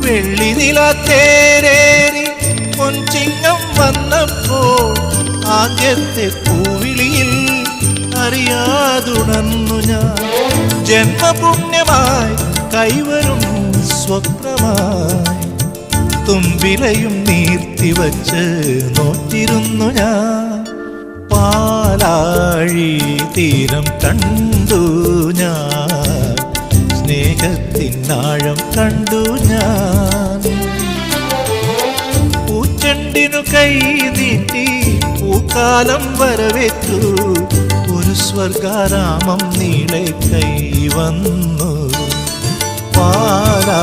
വെള്ളിനിലാത്തേരേറി പൊൻചിങ്ങം വന്നപ്പോൾ ആദ്യത്തെ പൂവിളിയിൽ അറിയാതുണർന്നു ഞാൻ. ജന്മപുണ്യമായി കൈവരും സ്വപ്നമായി തുമ്പിലയും നീർത്തിവച്ച് നോറ്റിരുന്നു ഞാൻ. പാലാഴി തീരം കണ്ടു ഞാൻ, സ്നേഹത്തിനാഴം കണ്ടു ഞാൻ. പൂച്ചെണ്ടിനു കൈ നീട്ടി പൂക്കാലം വരവേറ്റു, ഒരു സ്വർഗാരാമം നീളെ കൈവന്നു. പാലാ